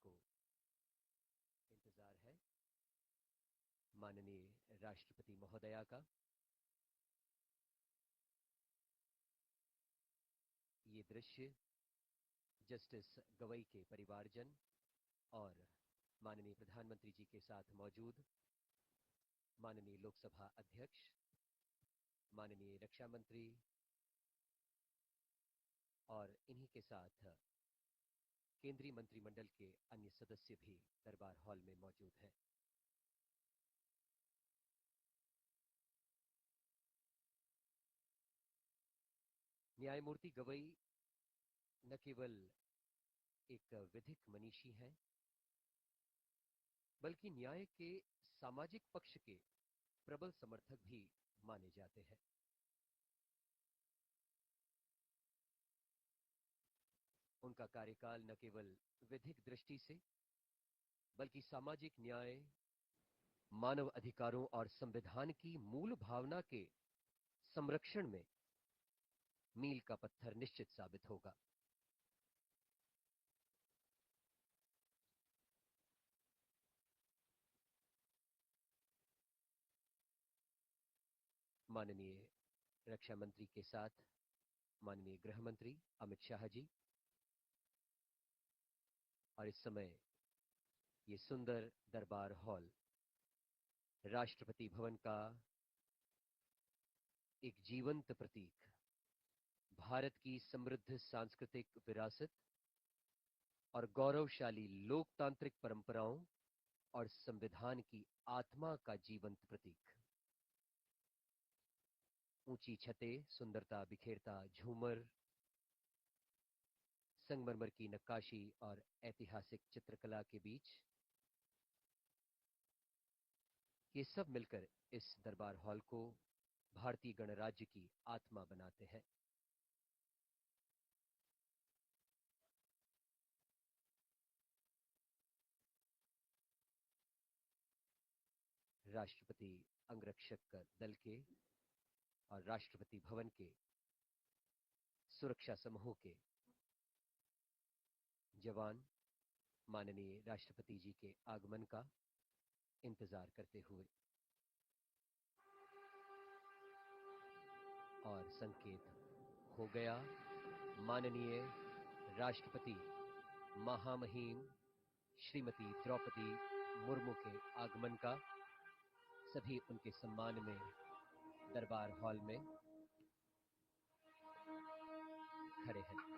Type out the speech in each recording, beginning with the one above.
को इंतजार है माननीय राष्ट्रपति महोदया का। ये दृश्य जस्टिस गवई के परिवारजन और माननीय प्रधानमंत्री जी के साथ मौजूद माननीय लोकसभा अध्यक्ष, माननीय रक्षा मंत्री और इन्हीं के साथ केंद्रीय मंत्रिमंडल के अन्य सदस्य भी दरबार हॉल में मौजूद हैं। न्यायमूर्ति गवई न केवल एक विधिक मनीषी हैं, बल्कि न्याय के सामाजिक पक्ष के प्रबल समर्थक भी माने जाते हैं। उनका कार्यकाल न केवल विधिक दृष्टि से बल्कि सामाजिक न्याय, मानव अधिकारों और संविधान की मूल भावना के संरक्षण में मील का पत्थर निश्चित साबित होगा। माननीय रक्षा मंत्री के साथ माननीय गृह मंत्री अमित शाह जी, और इस समय ये सुंदर दरबार हॉल राष्ट्रपति भवन का एक जीवंत प्रतीक, भारत की समृद्ध सांस्कृतिक विरासत और गौरवशाली लोकतांत्रिक परंपराओं और संविधान की आत्मा का जीवंत प्रतीक। ऊंची छतें, सुंदरता बिखेरता झूमर, संगमरमर की नक्काशी और ऐतिहासिक चित्रकला के बीच ये सब मिलकर इस दरबार हॉल को भारतीय गणराज्य की आत्मा बनाते हैं। राष्ट्रपति अंगरक्षक दल के और राष्ट्रपति भवन के सुरक्षा समूह के जवान माननीय राष्ट्रपति जी के आगमन का इंतजार करते हुए और संकेत हो गया माननीय राष्ट्रपति महामहिम श्रीमती द्रौपदी मुर्मू के आगमन का। सभी उनके सम्मान में दरबार हॉल में खड़े हैं।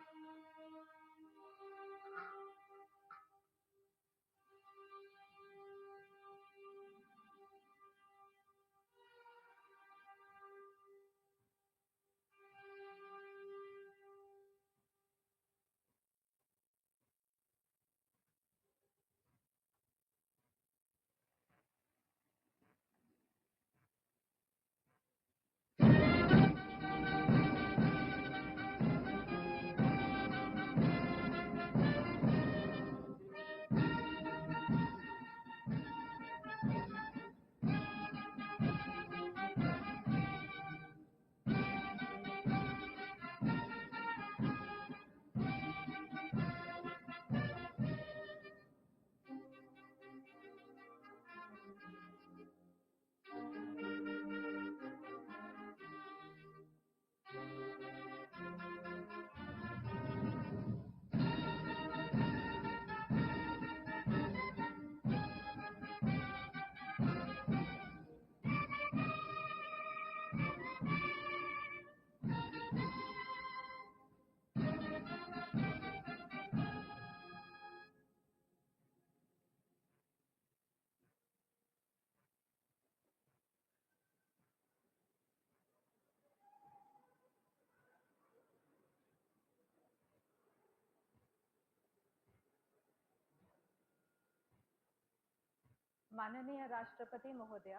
माननीय राष्ट्रपति महोदया,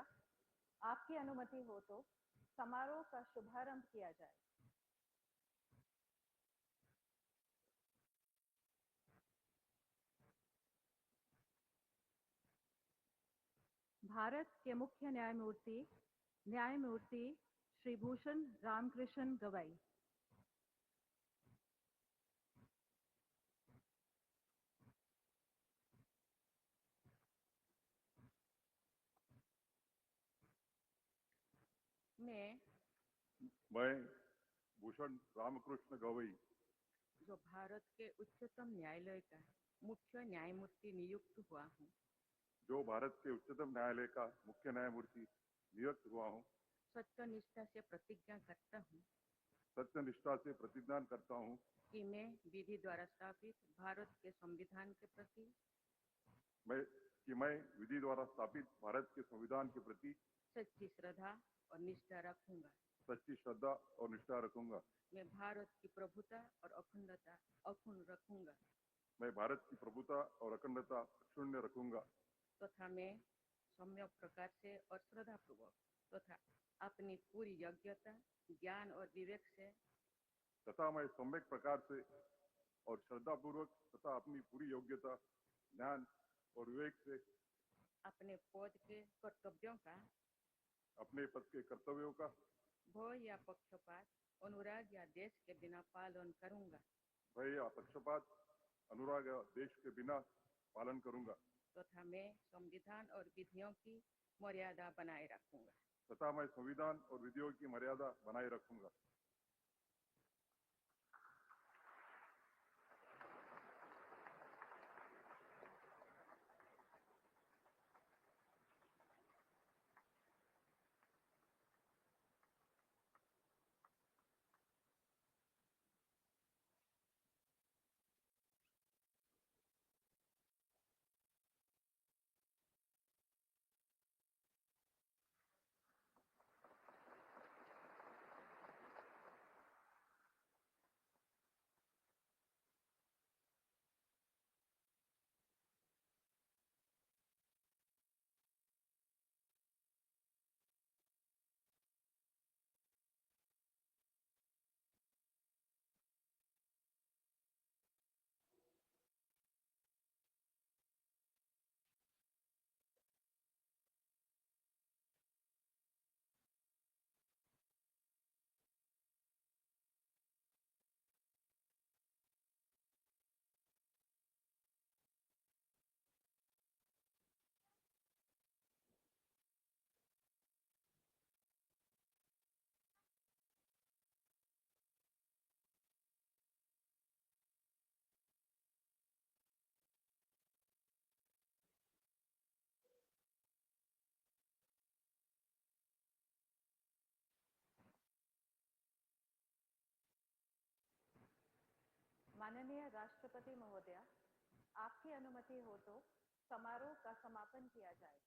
आपकी अनुमति हो तो समारोह का शुभारंभ किया जाए। भारत के मुख्य न्यायमूर्ति श्री भूषण रामकृष्ण गवई, मैं भूषण रामकृष्ण गवई जो भारत के उच्चतम न्यायालय का मुख्य न्यायमूर्ति नियुक्त हुआ हूँ, जो भारत के उच्चतम न्यायालय का मुख्य न्यायमूर्ति नियुक्त हुआ हूँ, सत्यनिष्ठा से प्रतिज्ञा करता हूँ सत्यनिष्ठा से प्रतिज्ञा करता हूँ कि मैं विधि द्वारा स्थापित भारत के संविधान के प्रति मैं विधि द्वारा स्थापित भारत के संविधान के प्रति सच्ची श्रद्धा और निष्ठा रखूंगा। सच्ची श्रद्धा और निष्ठा रखूंगा। मैं भारत की प्रभुता और अखंडता अक्षुण्ण रखूंगा मैं भारत की प्रभुता और अखंडता अक्षुण्ण रखूंगा तथा मैं सम्यक प्रकार से और श्रद्धापूर्वक तथा अपनी पूरी योग्यता, ज्ञान और विवेक से तथा मैं सम्यक प्रकार से और श्रद्धापूर्वक तथा अपनी पूरी योग्यता, ज्ञान और विवेक से अपने पद के कर्तव्यों का अपने पद के कर्तव्यों का भय या पक्षपात, अनुराग या देश के बिना पालन करूंगा भय या पक्षपात, अनुराग या देश के बिना पालन करूंगा तथा मैं संविधान और विधियों की मर्यादा बनाए रखूंगा। तथा मैं संविधान और विधियों की मर्यादा बनाए रखूंगा। माननीय राष्ट्रपति महोदया, आपकी अनुमति हो तो समारोह का समापन किया जाए।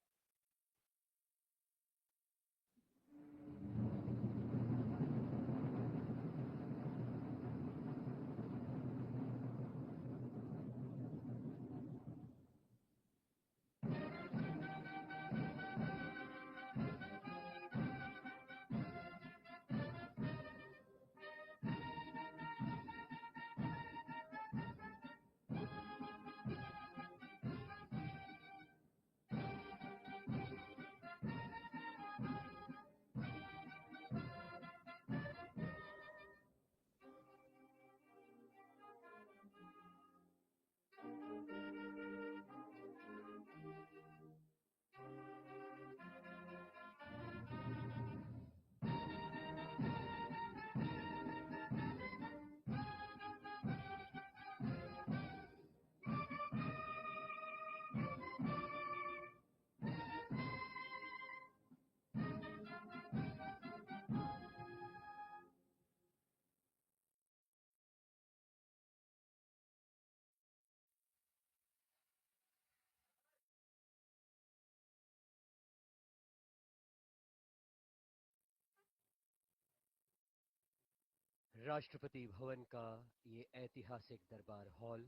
राष्ट्रपति भवन का ये ऐतिहासिक दरबार हॉल,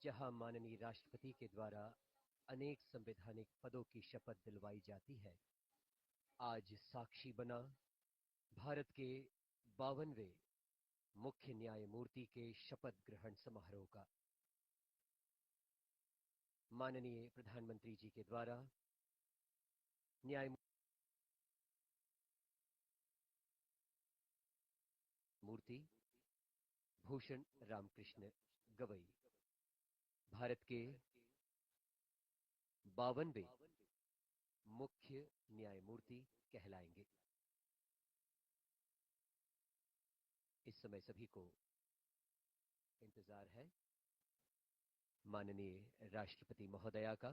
जहां माननीय राष्ट्रपति के द्वारा अनेक संवैधानिक पदों की शपथ दिलवाई जाती है, आज साक्षी बना भारत के 52वें मुख्य न्यायमूर्ति के शपथ ग्रहण समारोह का। माननीय प्रधानमंत्री जी के द्वारा न्यायमूर्ति भूषण रामकृष्ण गवई भारत के 52वें मुख्य न्यायमूर्ति कहलाएंगे। समय सभी को इंतजार है माननीय राष्ट्रपति महोदया का।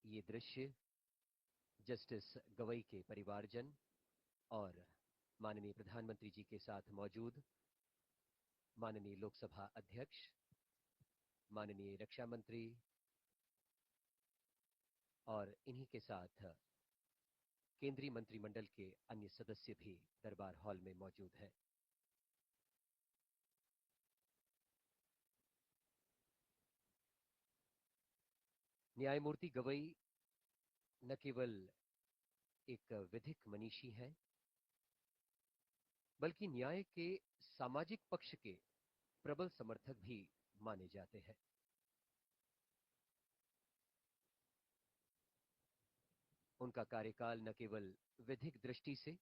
ये दृश्य जस्टिस गवई के परिवारजन और माननीय प्रधानमंत्री जी के साथ मौजूद माननीय लोकसभा अध्यक्ष, माननीय रक्षा मंत्री और इन्हीं के साथ केंद्रीय मंत्रिमंडल के अन्य सदस्य भी दरबार हॉल में मौजूद हैं। न्यायमूर्ति गवई न केवल एक विधिक मनीषी हैं, बल्कि न्याय के सामाजिक पक्ष के प्रबल समर्थक भी माने जाते हैं। उनका कार्यकाल न केवल विधिक दृष्टि से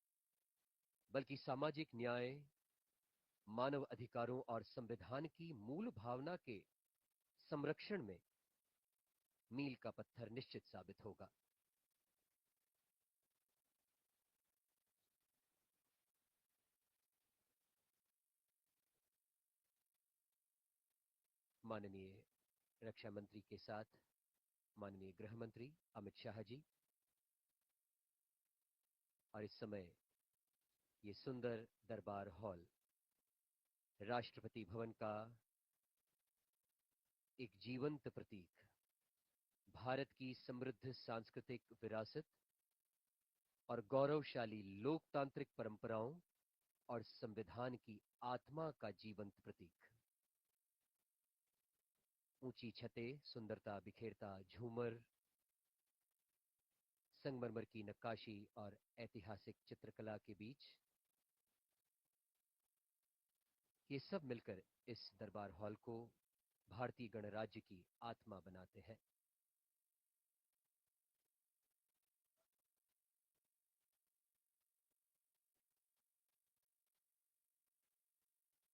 बल्कि सामाजिक न्याय, मानव अधिकारों और संविधान की मूल भावना के संरक्षण में मील का पत्थर निश्चित साबित होगा। माननीय रक्षा मंत्री के साथ माननीय गृह मंत्री अमित शाह जी, और इस समय ये सुंदर दरबार हॉल राष्ट्रपति भवन का एक जीवंत प्रतीक, भारत की समृद्ध सांस्कृतिक विरासत और गौरवशाली लोकतांत्रिक परंपराओं और संविधान की आत्मा का जीवंत प्रतीक। ऊंची छतें, सुंदरता बिखेरता झूमर, संगमरमर की नक्काशी और ऐतिहासिक चित्रकला के बीच ये सब मिलकर इस दरबार हॉल को भारतीय गणराज्य की आत्मा बनाते हैं।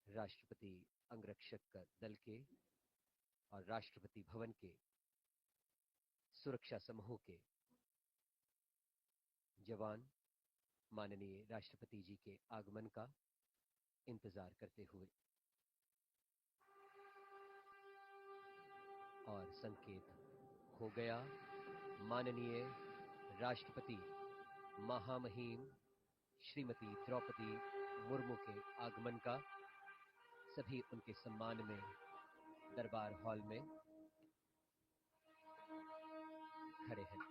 राष्ट्रपति अंगरक्षक दल के और राष्ट्रपति भवन के सुरक्षा समूह के जवान माननीय राष्ट्रपति जी के आगमन का इंतजार करते हुए और संकेत हो गया माननीय राष्ट्रपति महामहिम श्रीमती द्रौपदी मुर्मू के आगमन का। सभी उनके सम्मान में दरबार हॉल में खड़े हैं।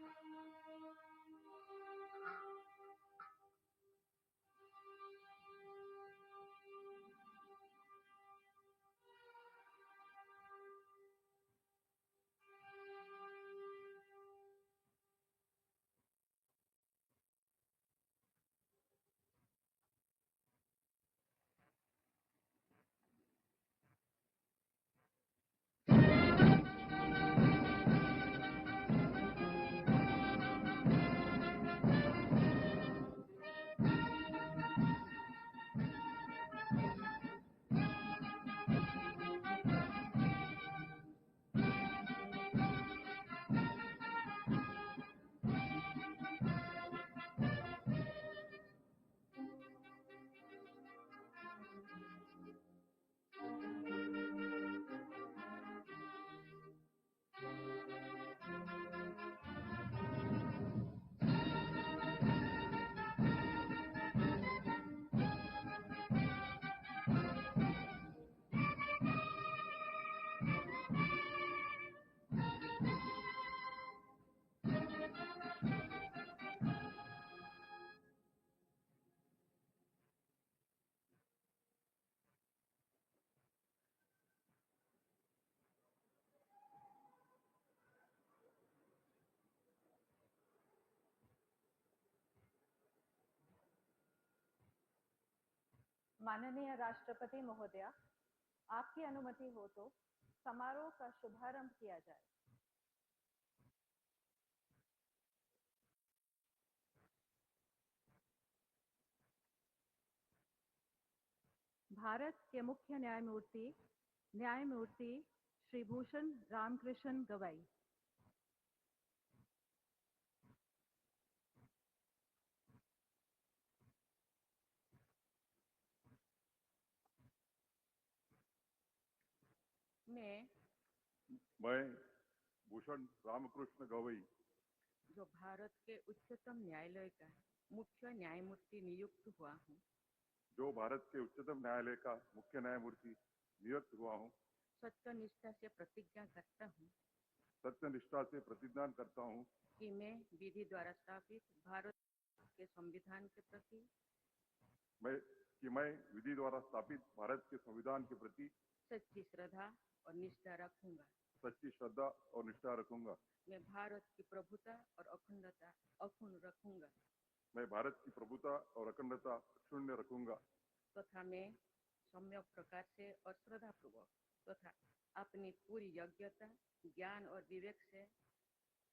माननीय राष्ट्रपति महोदया, आपकी अनुमति हो तो समारोह का शुभारंभ किया जाए। भारत के मुख्य न्यायमूर्ति श्री भूषण रामकृष्ण गवई, मैं मैं भूषण रामकृष्ण गवई जो भारत के उच्चतम न्यायालय का मुख्य न्यायमूर्ति नियुक्त हुआ हूँ, जो भारत के उच्चतम न्यायालय का मुख्य न्यायमूर्ति नियुक्त हुआ हूँ, सत्यनिष्ठा से प्रतिज्ञा करता हूँ सत्यनिष्ठा से प्रतिज्ञा करता हूँ कि मैं विधि द्वारा स्थापित भारत के संविधान के प्रति मैं विधि द्वारा स्थापित भारत के संविधान के प्रति सच्ची श्रद्धा और निष्ठा रखूंगा। सच्ची श्रद्धा और निष्ठा रखूंगा। मैं भारत की प्रभुता और अखंडता अक्षुण्ण रखूंगा मैं भारत की प्रभुता और अखंडता अक्षुण्ण रखूंगा तथा मैं सम्यक प्रकार से और श्रद्धापूर्वक तथा अपनी पूरी योग्यता, ज्ञान और विवेक से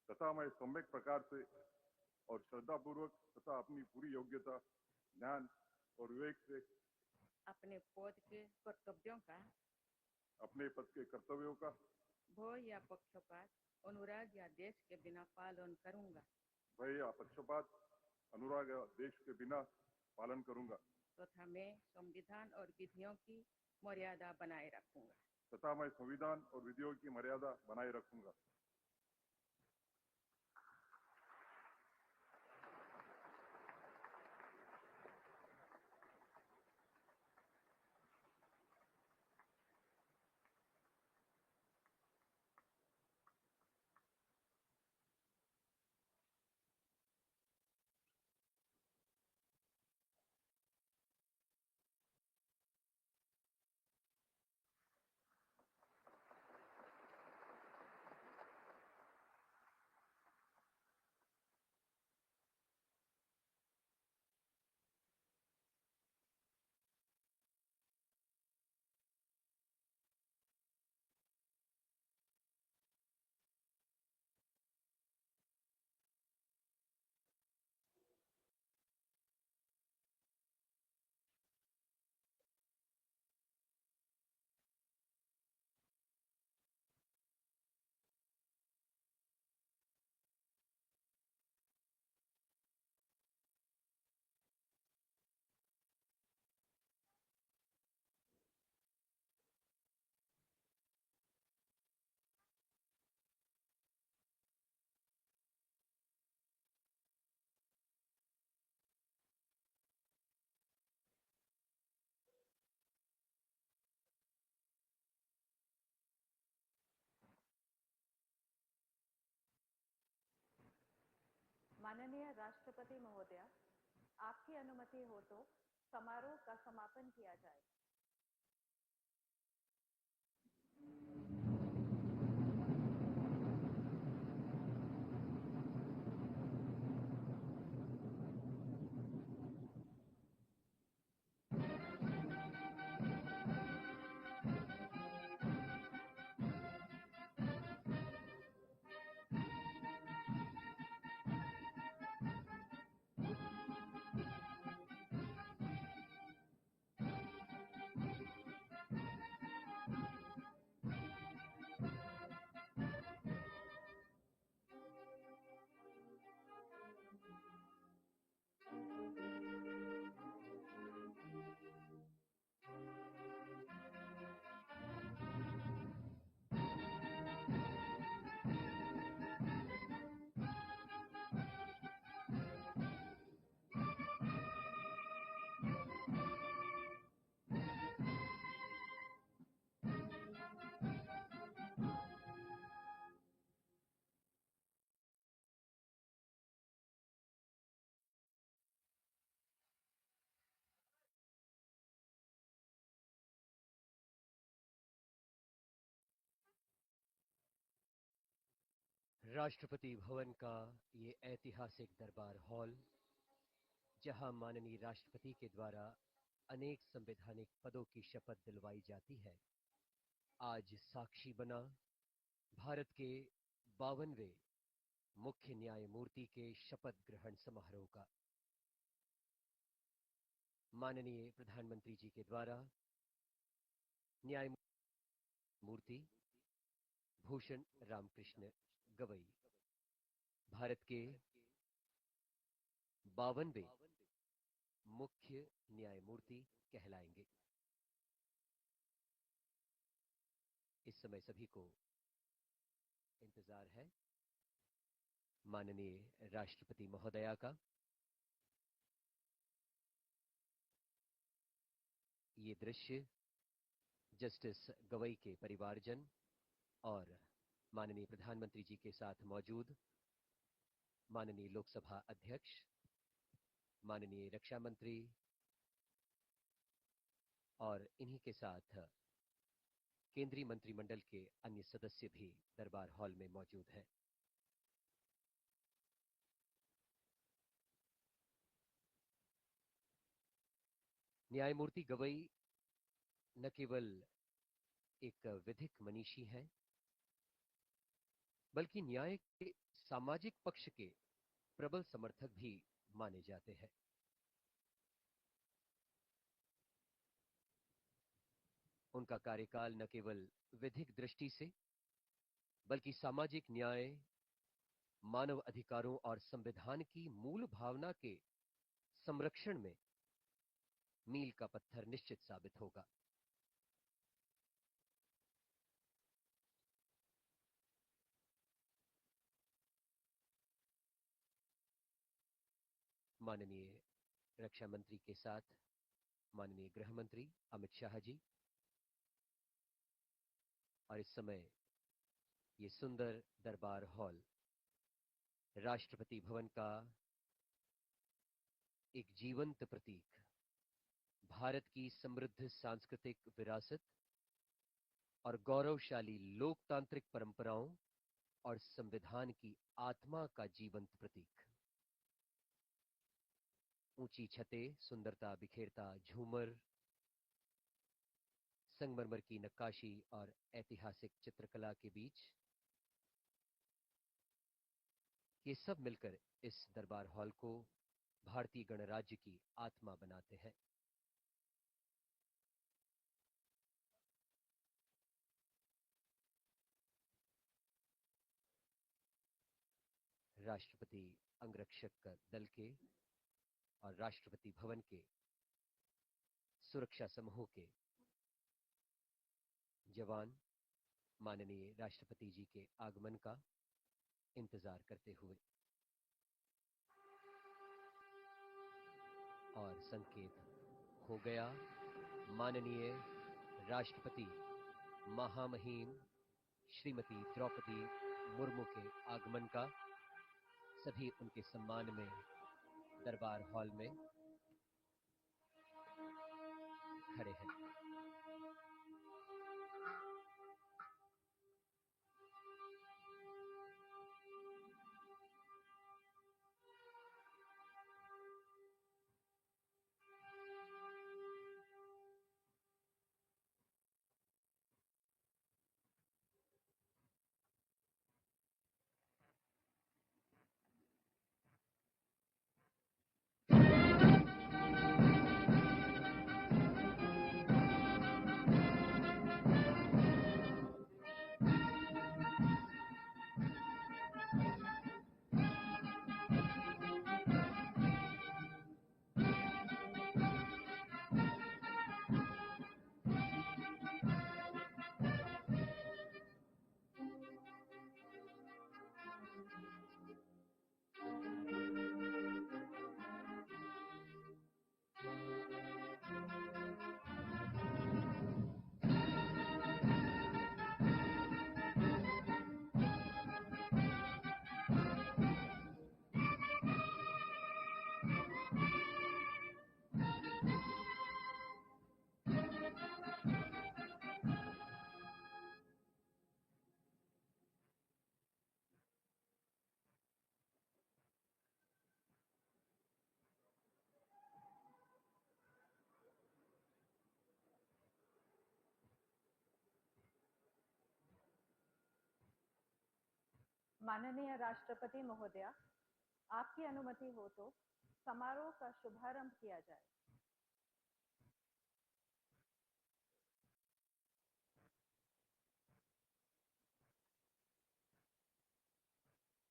तथा मैं सम्यक प्रकार से और श्रद्धापूर्वक तथा अपनी पूरी योग्यता, ज्ञान और विवेक से अपने पद के कर्तव्यों का अपने पद के कर्तव्यों का भय या पक्षपात, अनुराग या देश के बिना पालन करूंगा भय या पक्षपात, अनुराग या देश के बिना पालन करूंगा तथा मैं संविधान और विधियों की मर्यादा बनाए रखूंगा। तथा मैं संविधान और विधियों की मर्यादा बनाए रखूंगा। माननीय राष्ट्रपति महोदया, आपकी अनुमति हो तो समारोह का समापन किया जाए। राष्ट्रपति भवन का ये ऐतिहासिक दरबार हॉल, जहां माननीय राष्ट्रपति के द्वारा अनेक संवैधानिक पदों की शपथ दिलवाई जाती है, आज साक्षी बना भारत के 52वें मुख्य न्यायमूर्ति के शपथ ग्रहण समारोह का। माननीय प्रधानमंत्री जी के द्वारा न्यायमूर्ति भूषण रामकृष्ण गवई भारत के 52वें मुख्य न्यायमूर्ति कहलाएंगे। इस समय सभी को इंतजार है माननीय राष्ट्रपति महोदया का। ये दृश्य जस्टिस गवई के परिवारजन और माननीय प्रधानमंत्री जी के साथ मौजूद माननीय लोकसभा अध्यक्ष, माननीय रक्षा मंत्री और इन्हीं के साथ केंद्रीय मंत्रिमंडल के अन्य सदस्य भी दरबार हॉल में मौजूद हैं। न्यायमूर्ति गवई न केवल एक विधिक मनीषी हैं, बल्कि न्याय के सामाजिक पक्ष के प्रबल समर्थक भी माने जाते हैं। उनका कार्यकाल न केवल विधिक दृष्टि से बल्कि सामाजिक न्याय, मानव अधिकारों और संविधान की मूल भावना के संरक्षण में मील का पत्थर निश्चित साबित होगा। माननीय रक्षा मंत्री के साथ माननीय गृह मंत्री अमित शाह जी, और इस समय ये सुंदर दरबार हॉल राष्ट्रपति भवन का एक जीवंत प्रतीक, भारत की समृद्ध सांस्कृतिक विरासत और गौरवशाली लोकतांत्रिक परंपराओं और संविधान की आत्मा का जीवंत प्रतीक। ऊंची छतें, सुंदरता बिखेरता झूमर, संगमरमर की नक्काशी और ऐतिहासिक चित्रकला के बीच ये सब मिलकर इस दरबार हॉल को भारतीय गणराज्य की आत्मा बनाते हैं। राष्ट्रपति अंगरक्षक दल के और राष्ट्रपति भवन के सुरक्षा समूह के जवान माननीय राष्ट्रपति जी के आगमन का इंतजार करते हुए, और संकेत हो गया माननीय राष्ट्रपति महामहिम श्रीमती द्रौपदी मुर्मू के आगमन का। सभी उनके सम्मान में दरबार हॉल में खड़े हैं। माननीय राष्ट्रपति महोदया, आपकी अनुमति हो तो समारोह का शुभारंभ किया जाए।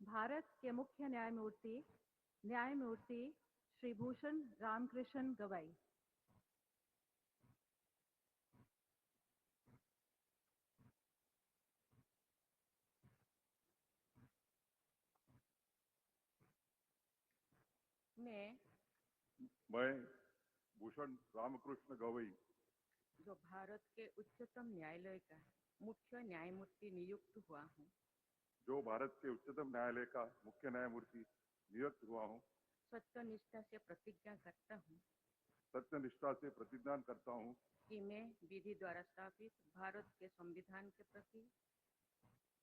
भारत के मुख्य न्यायमूर्ति श्री भूषण रामकृष्ण गवई, मैं भूषण रामकृष्ण गवई जो भारत के उच्चतम न्यायालय का मुख्य न्यायमूर्ति नियुक्त हुआ हूँ, जो भारत के उच्चतम न्यायालय का मुख्य न्यायमूर्ति नियुक्त हुआ हूँ, सत्यनिष्ठा से प्रतिज्ञा करता हूँ सत्यनिष्ठा से प्रतिज्ञा करता हूँ कि मैं विधि द्वारा स्थापित भारत के संविधान के प्रति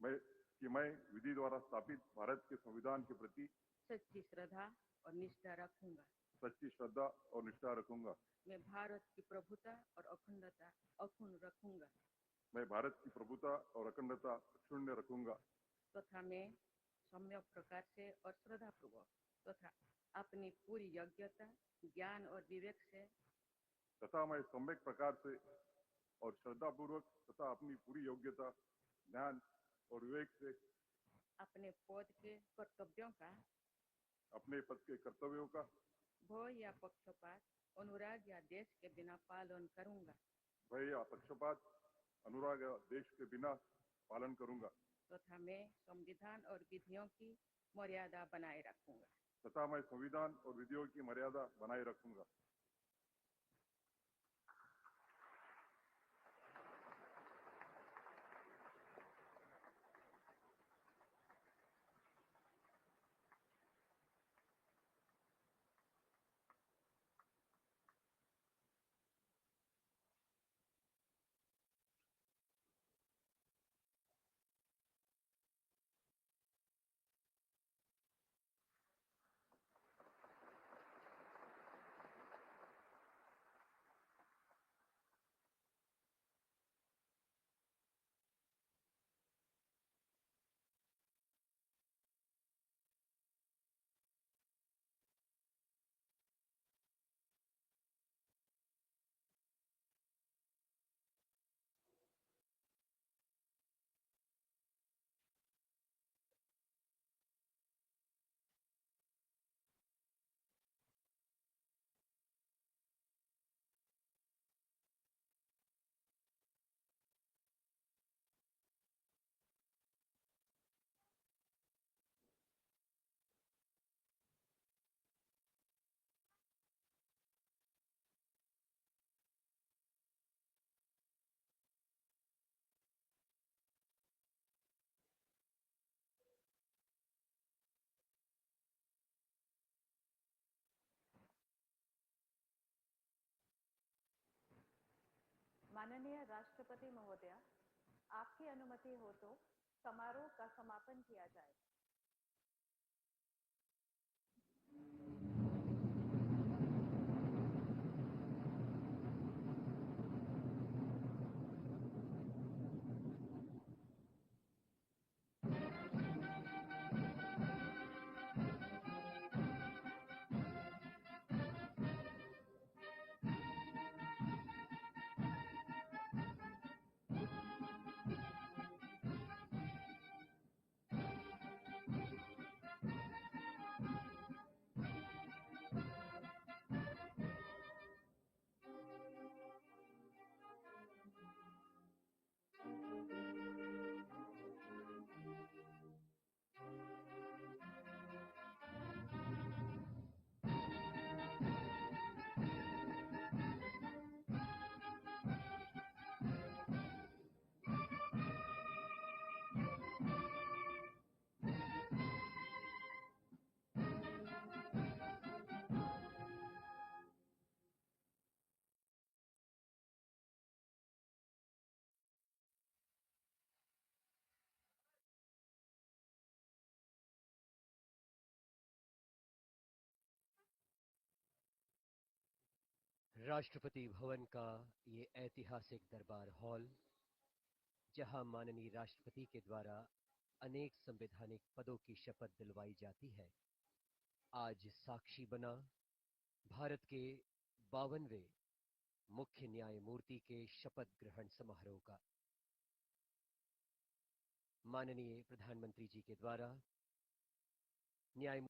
मैं विधि द्वारा स्थापित भारत के संविधान के प्रति सच्ची श्रद्धा और निष्ठा रखूंगा। सच्ची श्रद्धा और निष्ठा रखूंगा। मैं भारत की प्रभुता और अखंडता अक्षुण्ण रखूंगा मैं भारत की प्रभुता और अखंडता अक्षुण्ण रखूंगा तथा मैं सम्यक प्रकार से और श्रद्धापूर्वक तथा अपनी पूरी योग्यता, ज्ञान और विवेक से तथा मैं सम्यक प्रकार से और श्रद्धापूर्वक तथा अपनी पूरी योग्यता, ज्ञान और विवेक से अपने पद के कर्तव्यों का अपने पद के कर्तव्यों का भय या पक्षपात, अनुराग या देश के बिना पालन करूंगा भय या पक्षपात, अनुराग या देश के बिना पालन करूंगा तथा मैं संविधान और विधियों की मर्यादा बनाए रखूंगा। तथा मैं संविधान और विधियों की मर्यादा बनाए रखूंगा। माननीय राष्ट्रपति महोदया, आपकी अनुमति हो तो समारोह का समापन किया जाए। राष्ट्रपति भवन का ये ऐतिहासिक दरबार हॉल, जहां माननीय राष्ट्रपति के द्वारा अनेक संवैधानिक पदों की शपथ दिलवाई जाती है, आज साक्षी बना भारत के 52वें मुख्य न्यायमूर्ति के शपथ ग्रहण समारोह का। माननीय प्रधानमंत्री जी के द्वारा न्याय